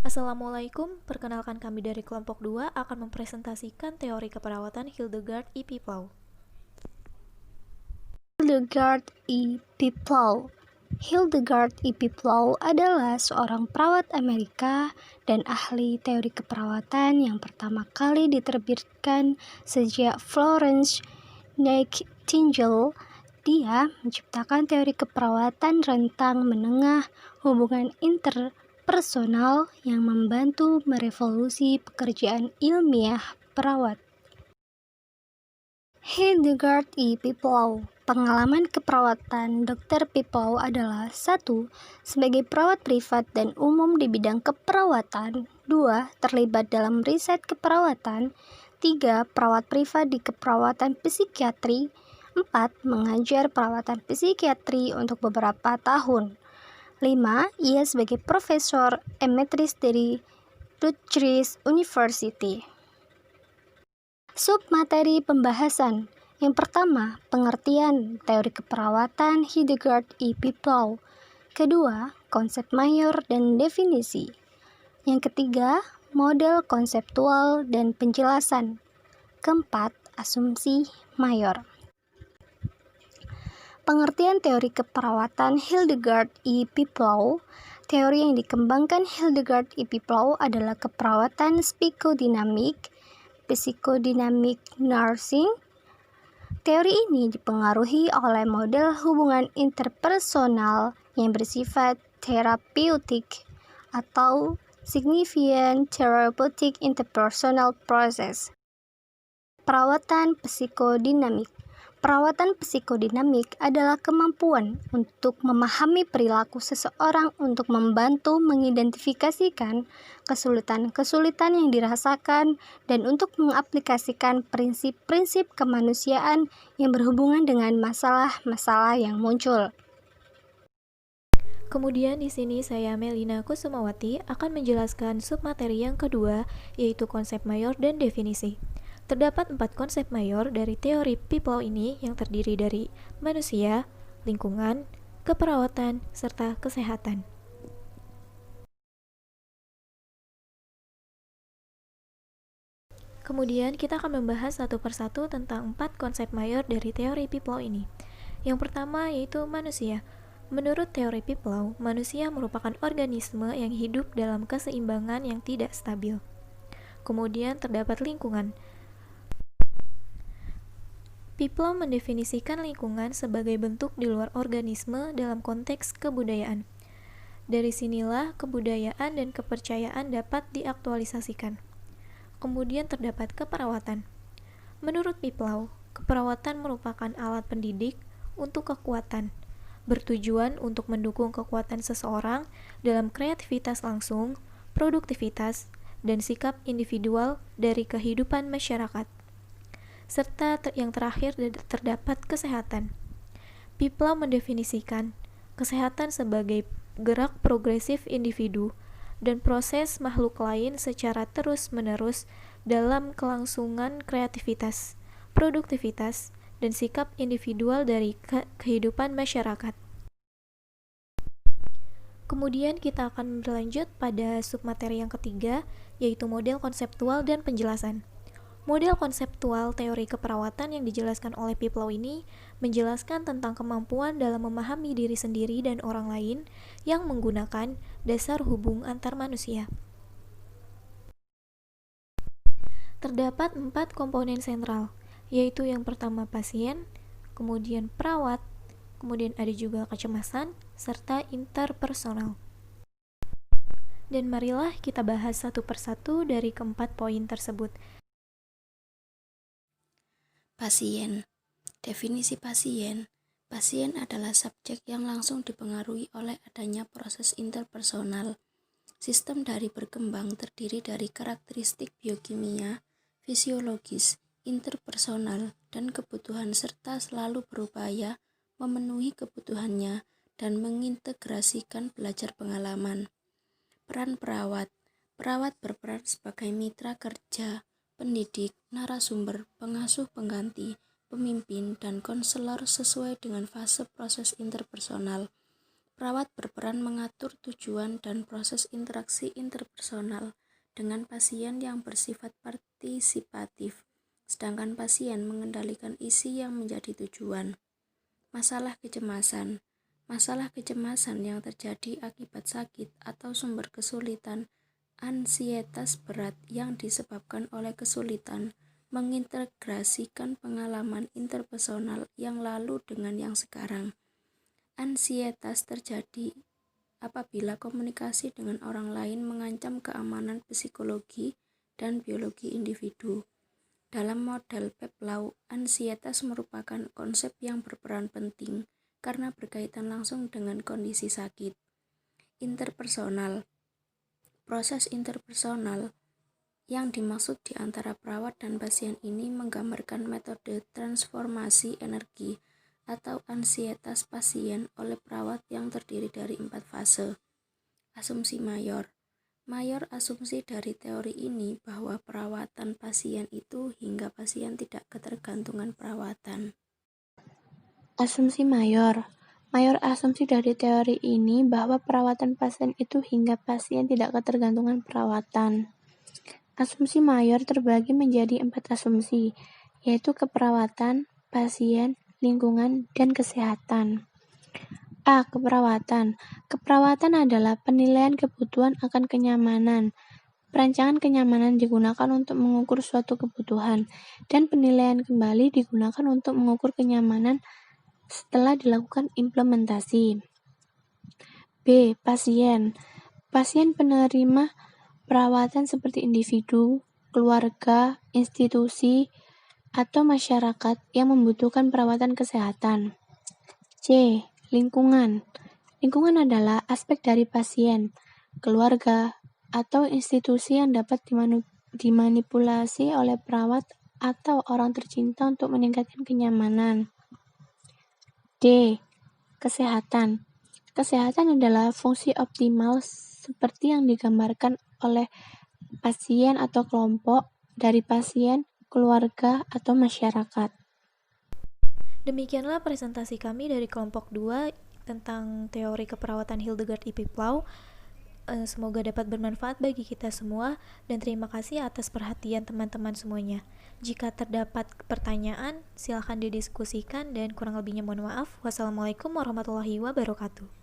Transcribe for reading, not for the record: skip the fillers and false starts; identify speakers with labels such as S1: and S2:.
S1: Assalamualaikum, perkenalkan kami dari kelompok 2 akan mempresentasikan teori keperawatan Hildegard E. Piplau.
S2: Hildegard E. Piplau. Hildegard E. Piplau adalah seorang perawat Amerika dan ahli teori keperawatan yang pertama kali diterbitkan sejak Florence Nightingale. Dia menciptakan teori keperawatan rentang menengah hubungan interpersonal yang membantu merevolusi pekerjaan ilmiah perawat. Hildegard E. Piplau. Pengalaman keperawatan Dr. Piplau adalah 1. Sebagai perawat privat dan umum di bidang keperawatan. 2. Terlibat dalam riset keperawatan. 3. Perawat privat di keperawatan psikiatri. 4. Mengajar perawatan psikiatri untuk beberapa tahun. 5. Ia sebagai profesor emeritus dari Rutgers University. Submateri pembahasan. Yang pertama, pengertian teori keperawatan Hildegard E. Piplau. Kedua, konsep mayor dan definisi. Yang ketiga, model konseptual dan penjelasan. Keempat, asumsi mayor. Pengertian teori keperawatan Hildegard E. Piplau. Teori yang dikembangkan Hildegard E. Piplau adalah keperawatan psikodinamik nursing. Teori ini dipengaruhi oleh model hubungan interpersonal yang bersifat terapeutik atau significant therapeutic interpersonal process. Perawatan psikodinamik. Perawatan psikodinamik adalah kemampuan untuk memahami perilaku seseorang untuk membantu mengidentifikasikan kesulitan-kesulitan yang dirasakan dan untuk mengaplikasikan prinsip-prinsip kemanusiaan yang berhubungan dengan masalah-masalah yang muncul.
S1: Kemudian di sini saya Melina Kusumawati akan menjelaskan submateri yang kedua, yaitu konsep mayor dan definisi. Terdapat 4 konsep mayor dari teori Piplau ini yang terdiri dari manusia, lingkungan, keperawatan, serta kesehatan. Kemudian kita akan membahas satu persatu tentang 4 konsep mayor dari teori Piplau ini. Yang pertama yaitu manusia. Menurut teori Piplau, manusia merupakan organisme yang hidup dalam keseimbangan yang tidak stabil. Kemudian terdapat lingkungan. Piplau mendefinisikan lingkungan sebagai bentuk di luar organisme dalam konteks kebudayaan. Dari sinilah kebudayaan dan kepercayaan dapat diaktualisasikan. Kemudian terdapat keperawatan. Menurut Piplau, keperawatan merupakan alat pendidik untuk kekuatan, bertujuan untuk mendukung kekuatan seseorang dalam kreativitas langsung, produktivitas, dan sikap individual dari kehidupan masyarakat. Serta yang terakhir terdapat kesehatan. Piplau mendefinisikan kesehatan sebagai gerak progresif individu dan proses makhluk lain secara terus-menerus dalam kelangsungan kreativitas, produktivitas, dan sikap individual dari kehidupan masyarakat. Kemudian kita akan berlanjut pada submateri yang ketiga, yaitu model konseptual dan penjelasan. Model konseptual teori keperawatan yang dijelaskan oleh Piplau ini menjelaskan tentang kemampuan dalam memahami diri sendiri dan orang lain yang menggunakan dasar hubung antar manusia. Terdapat 4 komponen sentral, yaitu yang pertama pasien, kemudian perawat, kemudian ada juga kecemasan, serta interpersonal. Dan marilah kita bahas satu persatu dari keempat poin tersebut.
S3: Pasien. Definisi pasien. Pasien adalah subjek yang langsung dipengaruhi oleh adanya proses interpersonal. Sistem dari berkembang terdiri dari karakteristik biokimia, fisiologis, interpersonal, dan kebutuhan serta selalu berupaya memenuhi kebutuhannya dan mengintegrasikan belajar pengalaman. Peran perawat. Perawat berperan sebagai mitra kerja, pendidik, narasumber, pengasuh pengganti, pemimpin, dan konselor sesuai dengan fase proses interpersonal. Perawat berperan mengatur tujuan dan proses interaksi interpersonal dengan pasien yang bersifat partisipatif, sedangkan pasien mengendalikan isi yang menjadi tujuan. Masalah kecemasan. Masalah kecemasan yang terjadi akibat sakit atau sumber kesulitan ansietas berat yang disebabkan oleh kesulitan mengintegrasikan pengalaman interpersonal yang lalu dengan yang sekarang. Ansietas terjadi apabila komunikasi dengan orang lain mengancam keamanan psikologi dan biologi individu. Dalam model Peplau, ansietas merupakan konsep yang berperan penting karena berkaitan langsung dengan kondisi sakit. Interpersonal. Proses interpersonal yang dimaksud di antara perawat dan pasien ini menggambarkan metode transformasi energi atau ansietas pasien oleh perawat yang terdiri dari 4 fase. Asumsi mayor. Mayor asumsi dari teori ini bahwa perawatan pasien itu hingga pasien tidak ketergantungan perawatan.
S4: Asumsi mayor. Mayor asumsi dari teori ini bahwa perawatan pasien itu hingga pasien tidak ketergantungan perawatan. Asumsi mayor terbagi menjadi 4 asumsi, yaitu keperawatan, pasien, lingkungan, dan kesehatan. A. Keperawatan. Keperawatan adalah penilaian kebutuhan akan kenyamanan. Perancangan kenyamanan digunakan untuk mengukur suatu kebutuhan, dan penilaian kembali digunakan untuk mengukur kenyamanan setelah dilakukan implementasi. B. Pasien. Pasien penerima perawatan seperti individu, keluarga, institusi, atau masyarakat yang membutuhkan perawatan kesehatan. C. Lingkungan. Lingkungan adalah aspek dari pasien, keluarga, atau institusi yang dapat dimanipulasi oleh perawat atau orang tercinta untuk meningkatkan kenyamanan. D. Kesehatan. Kesehatan adalah fungsi optimal seperti yang digambarkan oleh pasien atau kelompok dari pasien, keluarga, atau masyarakat.
S1: Demikianlah presentasi kami dari kelompok 2 tentang teori keperawatan Hildegard I. Piplau. Semoga dapat bermanfaat bagi kita semua dan terima kasih atas perhatian teman-teman semuanya. Jika terdapat pertanyaan, silakan didiskusikan dan kurang lebihnya mohon maaf. Wassalamualaikum warahmatullahi wabarakatuh.